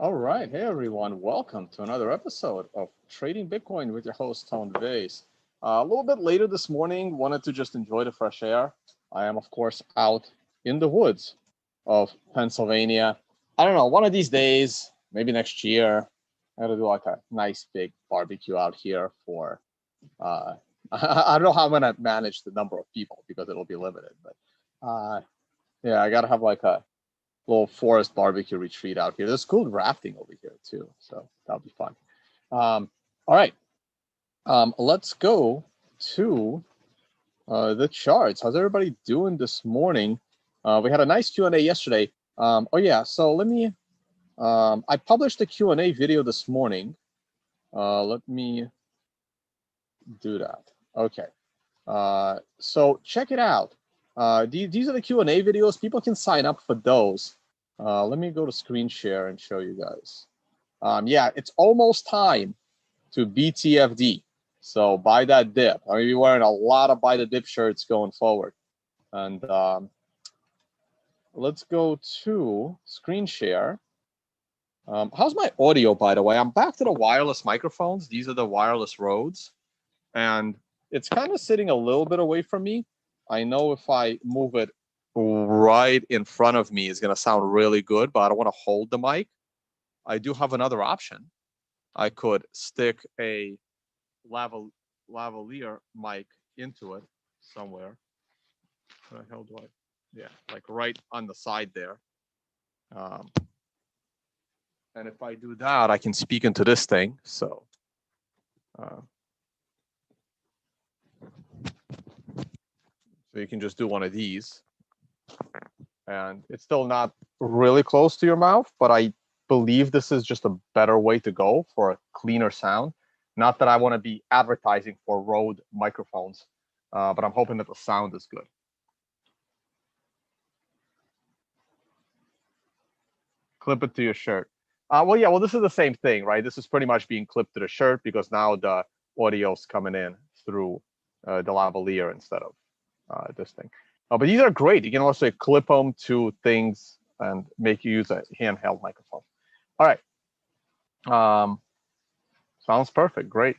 All right. Hey, everyone. Welcome to another episode of Trading Bitcoin with your host, Tone Vays. A little bit later this morning, wanted to just enjoy the fresh air. I am, of course, out in the woods of Pennsylvania. I don't know, one of these days, maybe next year, I'm going to do like a nice big barbecue out here for, I don't know how I'm going to manage the number of people because it'll be limited. But yeah, I got to have like a little forest barbecue retreat out here. There's cool rafting over here too, so that'll be fun. All right, let's go to the charts. How's everybody doing this morning? We had a nice Q&A yesterday. Oh yeah, so let me. I published a Q&A video this morning. Let me do that. Okay. So check it out. These are the Q&A videos. People can sign up for those. Let me go to screen share and show you guys. Yeah, it's almost time to BTFD. So buy that dip. I'm going to be wearing a lot of buy the dip shirts going forward. And let's go to screen share. How's my audio, by the way? I'm back to the wireless microphones. These are the wireless Rodes. And it's kind of sitting a little bit away from me. I know if I move it right in front of me, it's going to sound really good, but I don't want to hold the mic. I do have another option. I could stick a lavalier mic into it somewhere. Where the hell do I? Yeah, like right on the side there. And if I do that, I can speak into this thing. So you can just do one of these. And it's still not really close to your mouth, but I believe this is just a better way to go for a cleaner sound. Not that I want to be advertising for Rode microphones, but I'm hoping that the sound is good. Clip it to your shirt. Well, yeah, well, this is the same thing, right? This is pretty much being clipped to the shirt because now the audio's coming in through the lavalier instead of this thing. But these are great. You can also clip them to things and make you use a handheld microphone. All right. Sounds perfect. Great.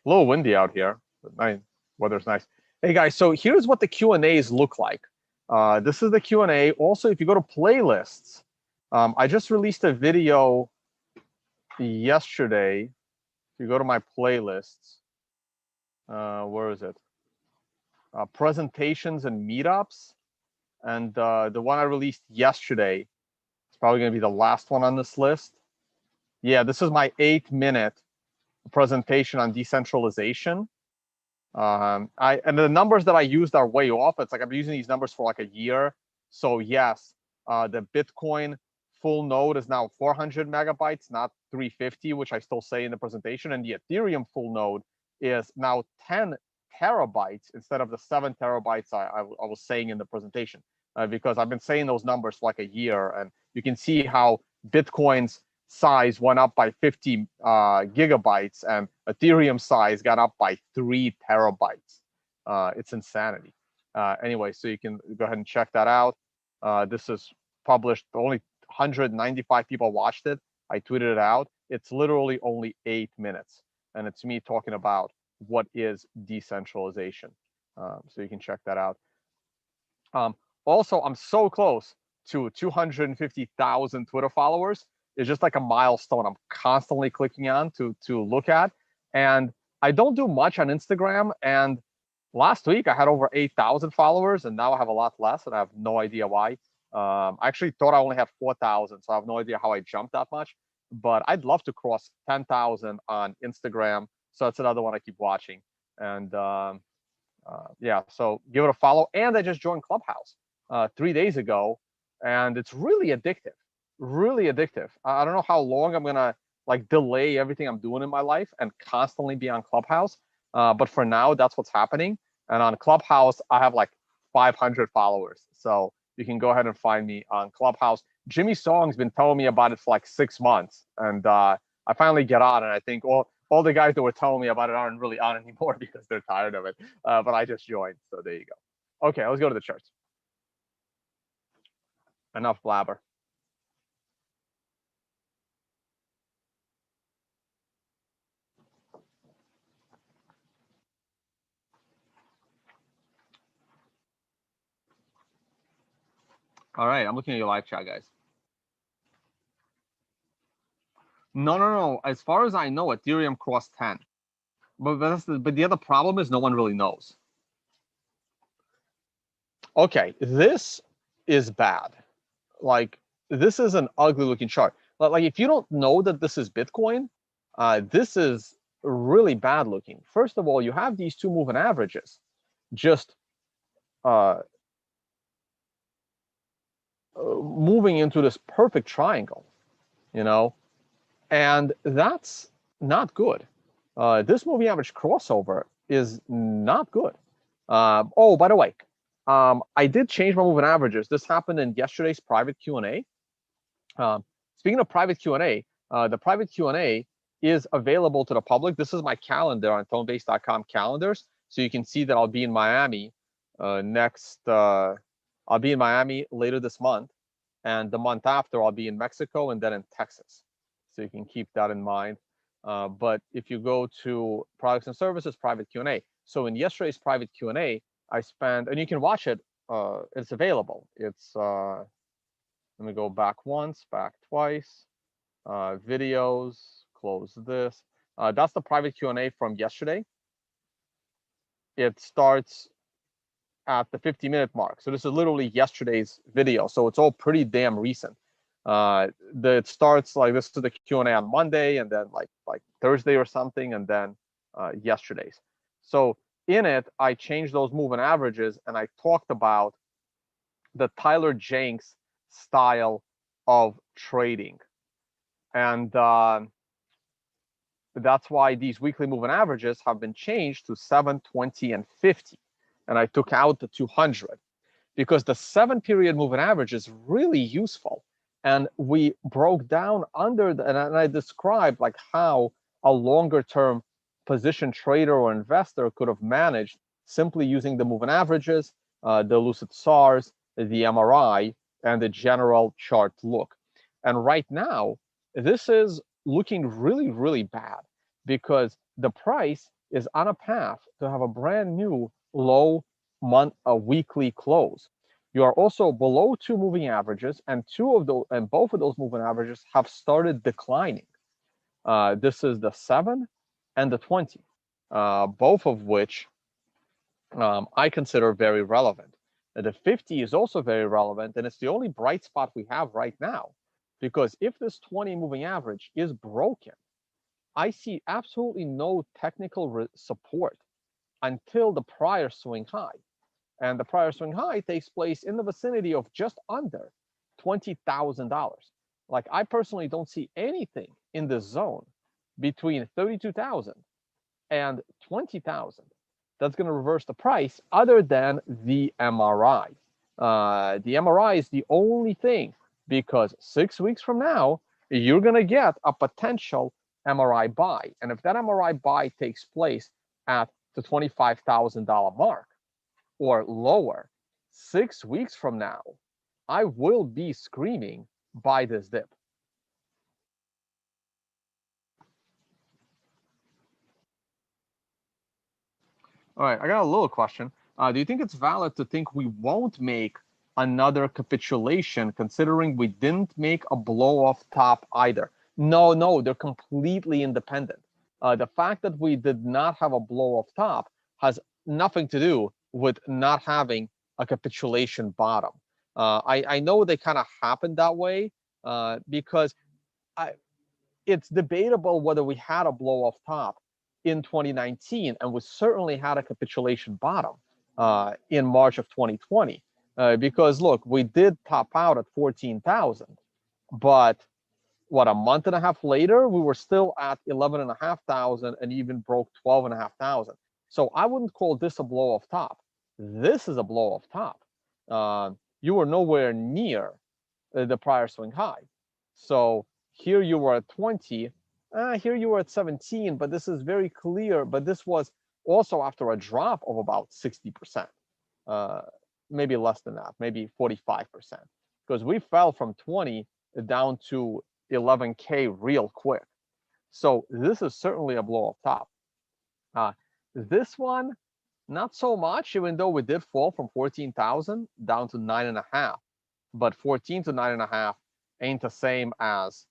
A little windy out here, but nice. Weather's nice. Hey guys, so here's what the Q&As look like. This is the Q&A. Also, if you go to playlists, I just released a video yesterday. If you go to my playlists, where is it? Presentations and meetups. And the one I released yesterday is probably going to be the last one on this list. Yeah, this is my 8-minute presentation on decentralization. And the numbers that I used are way off. It's like I've been using these numbers for like a year. So yes, the Bitcoin full node is now 400 megabytes, not 350, which I still say in the presentation. And the Ethereum full node is now 10 terabytes instead of the 7 terabytes I was saying in the presentation. Because I've been saying those numbers for like a year, and you can see how Bitcoin's size went up by 50 gigabytes, and Ethereum size got up by 3 terabytes. It's insanity. Anyway, so you can go ahead and check that out. This is published. Only 195 people watched it. I tweeted it out. It's literally only 8 minutes, and it's me talking about what is decentralization. So you can check that out. Also, I'm so close to 250,000 Twitter followers. It's just like a milestone I'm constantly clicking on to look at. And I don't do much on Instagram. And last week I had over 8,000 followers, and now I have a lot less, and I have no idea why. I actually thought I only had 4,000, so I have no idea how I jumped that much. But I'd love to cross 10,000 on Instagram. So that's another one I keep watching. And yeah, so give it a follow. And I just joined Clubhouse 3 days ago, and it's really addictive. Really addictive. I don't know how long I'm gonna like delay everything I'm doing in my life and constantly be on Clubhouse. But for now, that's what's happening. And on Clubhouse, I have like 500 followers. So you can go ahead and find me on Clubhouse. Jimmy Song's been telling me about it for like 6 months, and I finally get on, and I think all the guys that were telling me about it aren't really on anymore because they're tired of it. But I just joined, so there you go. Okay, let's go to the charts. Enough blabber. All right, I'm looking at your live chat, guys. No. As far as I know, Ethereum crossed 10. But the other problem is no one really knows. Okay, this is bad. Like, this is an ugly looking chart. Like, if you don't know that this is Bitcoin, this is really bad looking. First of all, you have these two moving averages just moving into this perfect triangle, you know, and that's not good. This moving average crossover is not good. Oh, by the way, I did change my moving averages. This happened in yesterday's private Q&A. Speaking of private Q&A, the private Q&A is available to the public. This is my calendar on tonebase.com calendars. So you can see that I'll be in Miami I'll be in Miami later this month. And the month after, I'll be in Mexico and then in Texas. So you can keep that in mind. But if you go to products and services, private Q&A. So in yesterday's private Q&A, I spent, and you can watch it. It's available. It's let me go back once, back twice. Videos, close this. That's the private Q&A from yesterday. It starts at the 50-minute mark. So this is literally yesterday's video. So it's all pretty damn recent. It starts like this is the Q&A on Monday, and then like Thursday or something, and then yesterday's. So in it, I changed those moving averages, and I talked about the Tyler Jenks style of trading. And that's why these weekly moving averages have been changed to 7, 20, and 50. And I took out the 200 because the 7-period moving average is really useful. And we broke down under and I described like how a longer term position trader or investor could have managed simply using the moving averages, the Lucid SARs, the MRI, and the general chart look. And right now, this is looking really, really bad because the price is on a path to have a brand new low weekly close. You are also below 2 moving averages, and both of those moving averages have started declining. This is the 7 and the 20, both of which I consider very relevant. The 50 is also very relevant, and it's the only bright spot we have right now. Because if this 20 moving average is broken, I see absolutely no technical support until the prior swing high. And the prior swing high takes place in the vicinity of just under $20,000. Like, I personally don't see anything in this zone between 32,000 and 20,000 that's going to reverse the price other than the MRI. The MRI is the only thing, because 6 weeks from now, you're going to get a potential MRI buy. And if that MRI buy takes place at the $25,000 mark or lower, 6 weeks from now, I will be screaming, buy this dip. All right, I got a little question. Do you think it's valid to think we won't make another capitulation, considering we didn't make a blow-off top either? No, they're completely independent. The fact that we did not have a blow-off top has nothing to do with not having a capitulation bottom. I know they kind of happened that way because it's debatable whether we had a blow-off top in 2019, and we certainly had a capitulation bottom in March of 2020. Because look, we did top out at 14,000, but what, a month and a half later, we were still at 11,500 and even broke 12,500. So I wouldn't call this a blow-off top. This is a blow-off top. You were nowhere near the prior swing high. So here you were at 20, here you were at 17, but this is very clear. But this was also after a drop of about 60%, maybe less than that, maybe 45%, because we fell from 20 down to 11K real quick. So this is certainly a blow-off top. This one, not so much, even though we did fall from 14,000 down to 9.5. but 14 to 9.5 ain't the same as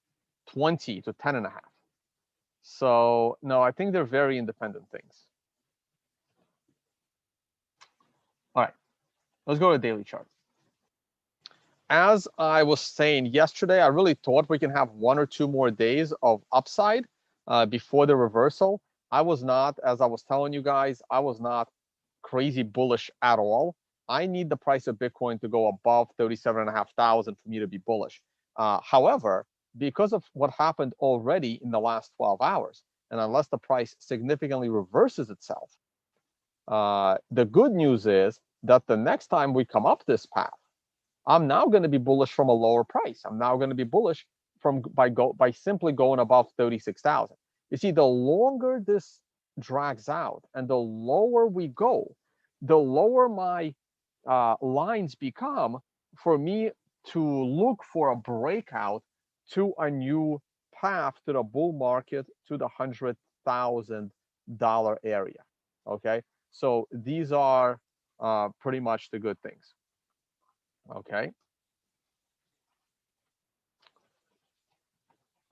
20 to 10.5. So no, I think they're very independent things. All right, let's go to the daily chart. As I was saying yesterday, I really thought we can have 1 or 2 more days of upside before the reversal. I was not, as I was telling you guys, I was not crazy bullish at all. I need the price of Bitcoin to go above 37,500 for me to be bullish. However, because of what happened already in the last 12 hours, and unless the price significantly reverses itself, the good news is that the next time we come up this path, I'm now going to be bullish from a lower price. I'm now going to be bullish by simply going above 36,000. You see, the longer this drags out and the lower we go, the lower my lines become for me to look for a breakout to a new path to the bull market, to the $100,000 area. Okay, so these are pretty much the good things. Okay.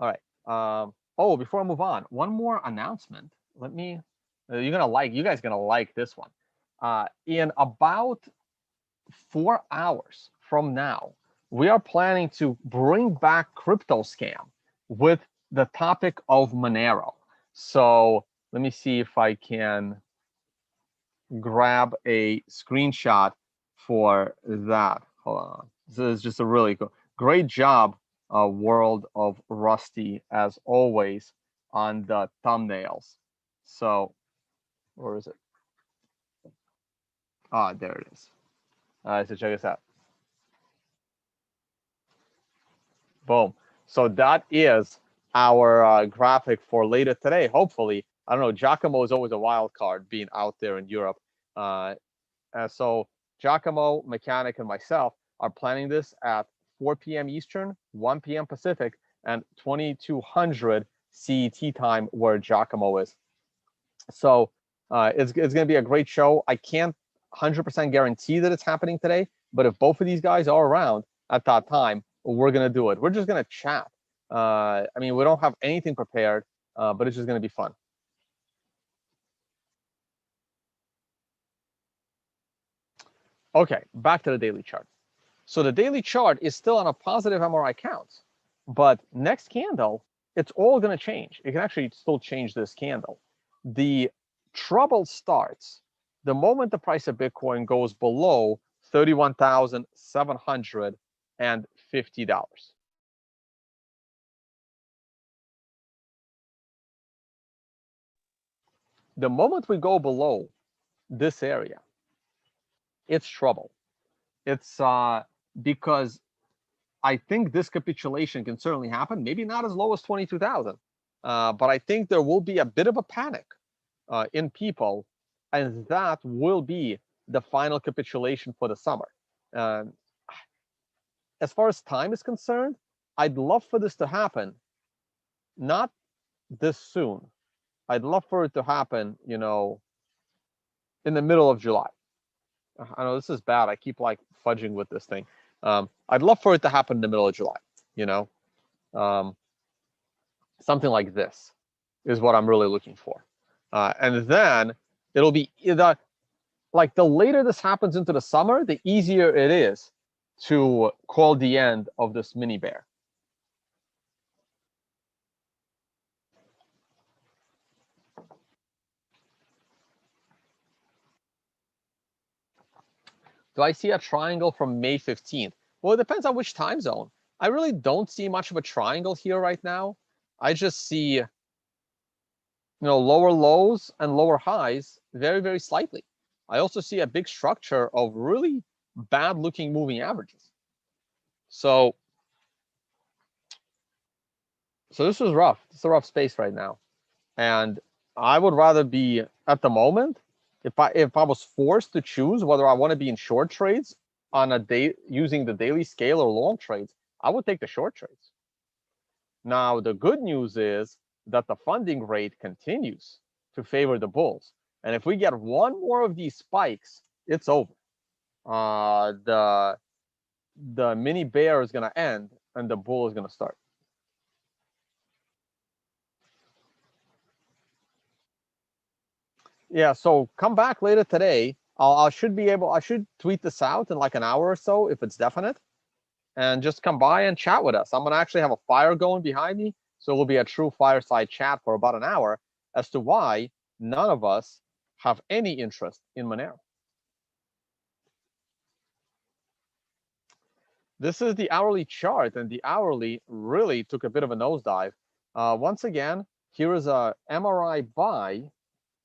All right. Oh, before I move on, one more announcement. Let me. You guys gonna like this one. In about 4 hours from now, we are planning to bring back Crypto Scam with the topic of Monero. So let me see if I can grab a screenshot for that. Hold on. This is just a really great job, World of Rusty, as always, on the thumbnails. So, where is it? Ah, there it is. All right, so check this out. Boom. So that is our graphic for later today. Hopefully, I don't know. Giacomo is always a wild card being out there in Europe. So Giacomo, Mechanic, and myself are planning this at 4 p.m. Eastern, 1 p.m. Pacific, and 2200 CET time where Giacomo is. So it's going to be a great show. I can't 100% guarantee that it's happening today, but if both of these guys are around at that time, we're going to do it. We're just going to chat. I mean, we don't have anything prepared, but it's just going to be fun. Okay, back to the daily chart. So the daily chart is still on a positive MRI count, but next candle, it's all going to change. It can actually still change this candle. The trouble starts the moment the price of Bitcoin goes below $31,750. The moment we go below this area, it's trouble. It's because I think this capitulation can certainly happen. Maybe not as low as 22,000, but I think there will be a bit of a panic in people, and that will be the final capitulation for the summer. As far as time is concerned, I'd love for this to happen, not this soon. I'd love for it to happen, in the middle of July. I know this is bad. I keep like fudging with this thing. I'd love for it to happen in the middle of July. Something like this is what I'm really looking for, and then it'll be the later this happens into the summer, the easier it is to call the end of this mini bear. Do I see a triangle from May 15th? Well, it depends on which time zone. I really don't see much of a triangle here right now. I just see, lower lows and lower highs very, very slightly. I also see a big structure of really bad looking moving averages. So this is rough. It's a rough space right now. And I would rather be at the moment, if I was forced to choose whether I want to be in short trades on a day using the daily scale or long trades, I would take the short trades. Now, the good news is that the funding rate continues to favor the bulls. And if we get one more of these spikes, it's over. The the mini bear is going to end and the bull is going to start. Yeah, so come back later today. I should tweet this out in like an hour or so if it's definite, and just come by and chat with us. I'm gonna actually have a fire going behind me, so it will be a true fireside chat for about an hour as to why none of us have any interest in Monero. This is the hourly chart, and the hourly really took a bit of a nosedive. Once again, here is a MRI buy,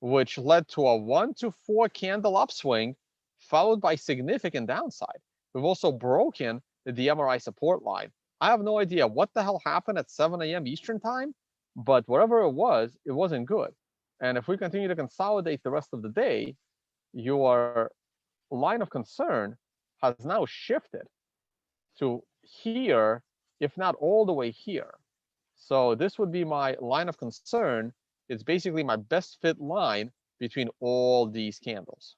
which led to a 1 to 4 candle upswing, followed by significant downside. We've also broken the MRI support line. I have no idea what the hell happened at 7 a.m. Eastern time, but whatever it wasn't good. And if we continue to consolidate the rest of the day, your line of concern has now shifted to here, if not all the way here. So this would be my line of concern. It's basically my best fit line between all these candles.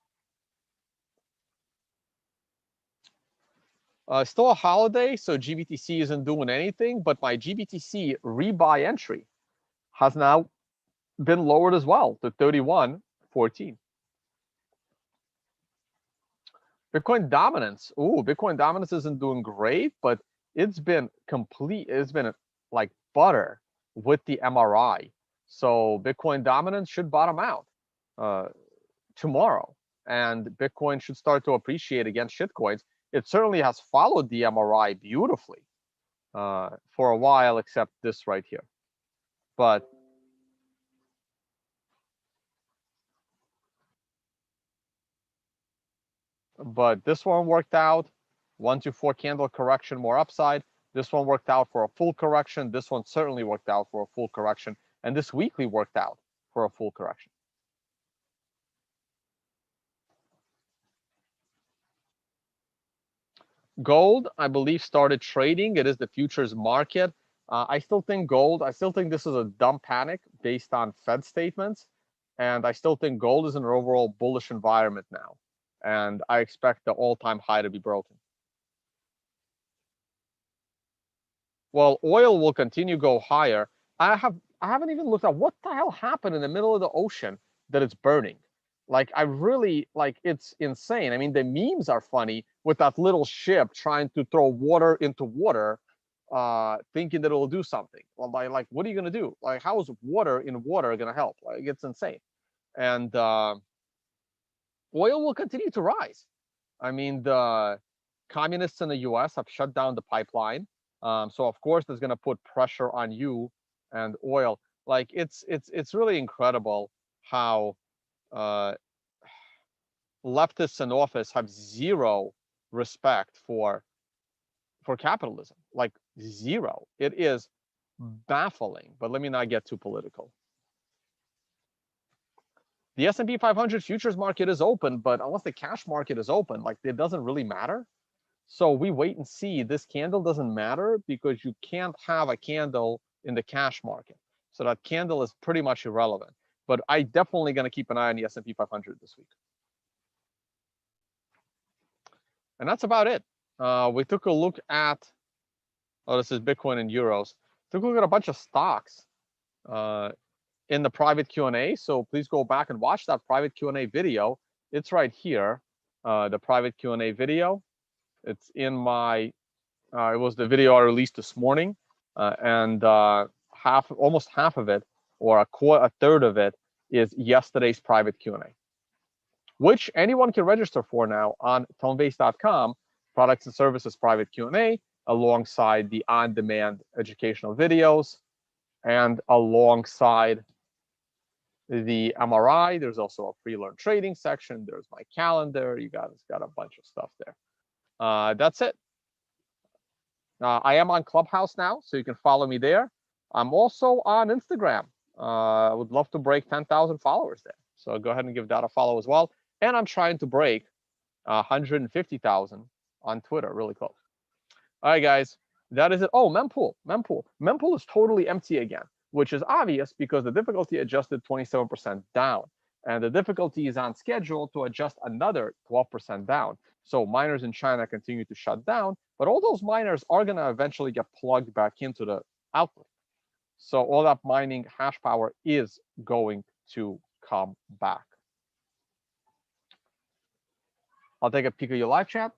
Still a holiday, so GBTC isn't doing anything, but my GBTC rebuy entry has now been lowered as well to 31.14. Bitcoin dominance. Ooh, Bitcoin dominance isn't doing great, but it's been like butter with the MRI. So Bitcoin dominance should bottom out tomorrow, and Bitcoin should start to appreciate against shitcoins. It certainly has followed the MRI beautifully for a while, except this right here. But this one worked out. 1 to 4 candle correction, more upside. This one worked out for a full correction. This one certainly worked out for a full correction. And this weekly worked out for a full correction. Gold, I believe, started trading. It is the futures market. I still think this is a dumb panic based on Fed statements. And I still think gold is in an overall bullish environment now. And I expect the all-time high to be broken. Well, oil will continue to go higher. I haven't even looked at what the hell happened in the middle of the ocean that it's burning. Like, I really, like, it's insane. I mean, the memes are funny with that little ship trying to throw water into water, thinking that it will do something. Well, like, what are you gonna do? Like, how is water in water gonna help? Like, it's insane. And oil will continue to rise. I mean, the communists in the US have shut down the pipeline. So of course, there's gonna put pressure on you and oil. Like, it's really incredible how leftists in office have zero respect for capitalism. Like, zero. It is baffling. But let me not get too political. The S&P 500 futures market is open, but unless the cash market is open, like, it doesn't really matter. So we wait and see. This candle doesn't matter because you can't have a candle in the cash market. So that candle is pretty much irrelevant. But I definitely going to keep an eye on the S&P 500 this week. And that's about it. We took a look at, this is Bitcoin and euros. Took a look at a bunch of stocks in the private Q&A. So please go back and watch that private Q&A video. It's right here, the private Q&A video. It's in my, it was the video I released this morning, and almost half of it, or a third of it, is yesterday's private Q&A, which anyone can register for now on tonevays.com, products and services private Q&A, alongside the on-demand educational videos, and alongside the MRI. There's also a free learn trading section. There's my calendar. You guys got a bunch of stuff there. That's it. I am on Clubhouse now, so you can follow me there. I'm also on Instagram. I would love to break 10,000 followers there. So go ahead and give that a follow as well. And I'm trying to break 150,000 on Twitter, really close. All right, guys, that is it. Oh, Mempool. Mempool is totally empty again, which is obvious because the difficulty adjusted 27% down. And the difficulty is on schedule to adjust another 12% down. So miners in China continue to shut down, but all those miners are going to eventually get plugged back into the output. So all that mining hash power is going to come back. I'll take a peek at your live chat.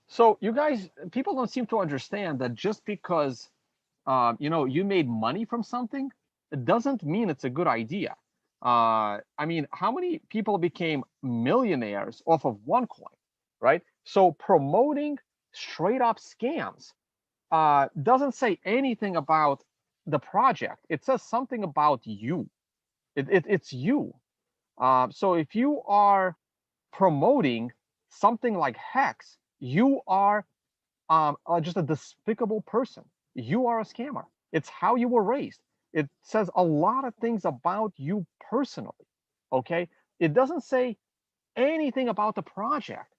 So you guys, people don't seem to understand that just because you made money from something, it doesn't mean it's a good idea. I mean, how many people became millionaires off of one coin, right? So promoting straight up scams doesn't say anything about the project. It says something about you. It's you. So if you are promoting something like Hex, you are just a despicable person. You are a scammer. It's how you were raised. It says a lot of things about you personally. Okay. It doesn't say anything about the project.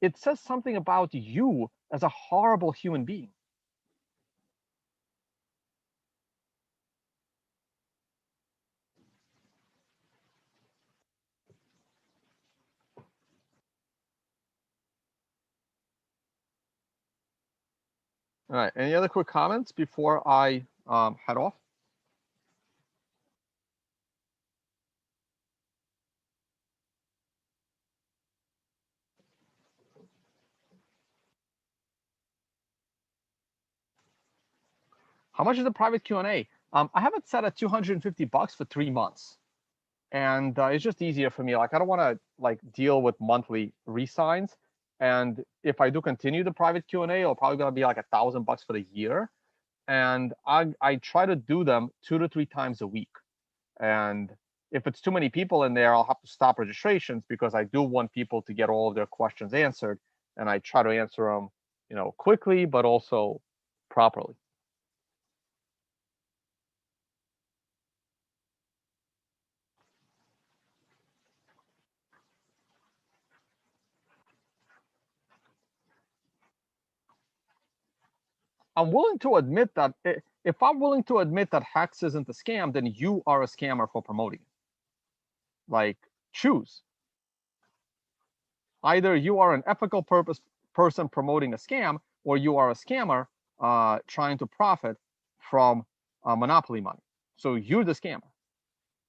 It says something about you as a horrible human being. All right. Any other quick comments before I head off? How much is the private Q&A? I have it set at $250 for 3 months. And it's just easier for me. Like, I don't want to like deal with monthly resigns. And if I do continue the private Q&A, it'll probably gonna be like $1,000 for the year. And I try to do them 2 to 3 times a week. And if it's too many people in there, I'll have to stop registrations because I do want people to get all of their questions answered. And I try to answer them, quickly, but also properly. I'm willing to admit that if I'm willing to admit that Hex isn't a scam, then you are a scammer for promoting it. Like, choose. Either you are an ethical person promoting a scam, or you are a scammer trying to profit from monopoly money. So you're the scammer.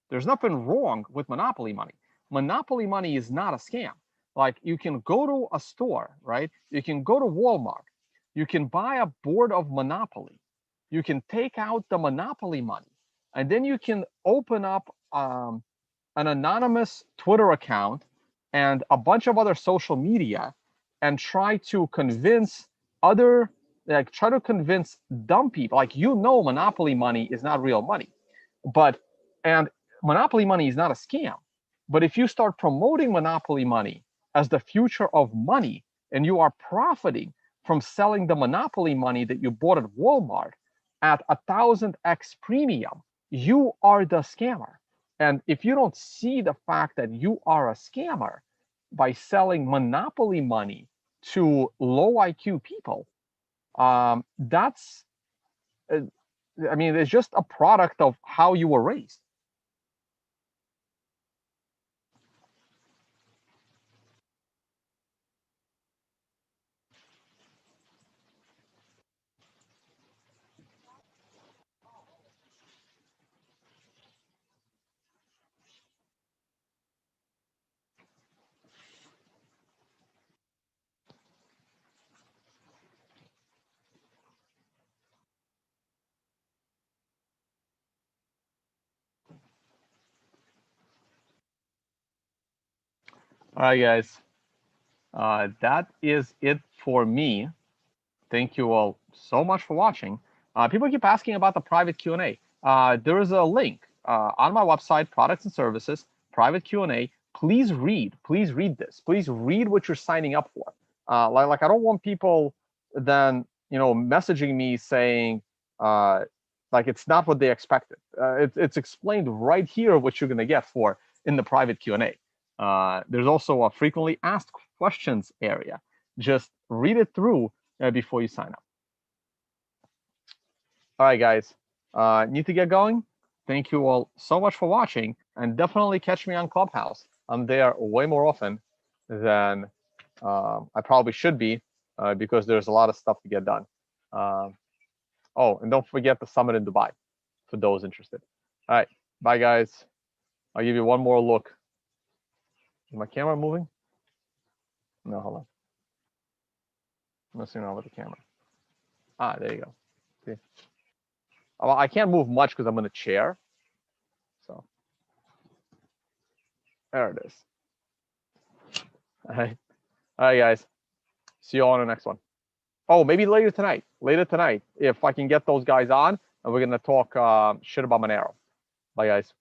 There's nothing wrong with monopoly money. Monopoly money is not a scam. Like, you can go to a store, right? You can go to Walmart. You can buy a board of Monopoly. You can take out the monopoly money, and then you can open up an anonymous Twitter account and a bunch of other social media and try to convince dumb people. Like, monopoly money is not real money, and monopoly money is not a scam. But if you start promoting monopoly money as the future of money, and you are profiting from selling the monopoly money that you bought at Walmart at 1,000x premium, you are the scammer. And if you don't see the fact that you are a scammer by selling monopoly money to low IQ people, that's, it's just a product of how you were raised. All right, guys. That is it for me. Thank you all so much for watching. People keep asking about the private Q&A. There is a link on my website, products and services, private Q&A. Please read this. Please read what you're signing up for. Like I don't want people then, messaging me saying, Like, it's not what they expected. It's explained right here what you're going to get for in the private Q&A. There's also a frequently asked questions area. Just read it through before you sign up. All right, guys, need to get going. Thank you all so much for watching, and definitely catch me on Clubhouse. I'm there way more often than I probably should be, because there's a lot of stuff to get done. Oh, and don't forget the summit in Dubai for those interested. All right, bye, guys. I'll give you one more look. Is my camera moving? No, hold on. I'm messing around with the camera. Ah, there you go. See? Well, I can't move much because I'm in a chair. So there it is. All right, guys. See you all on the next one. Oh, maybe later tonight. Later tonight, if I can get those guys on, and we're gonna talk shit about Monero. Bye, guys.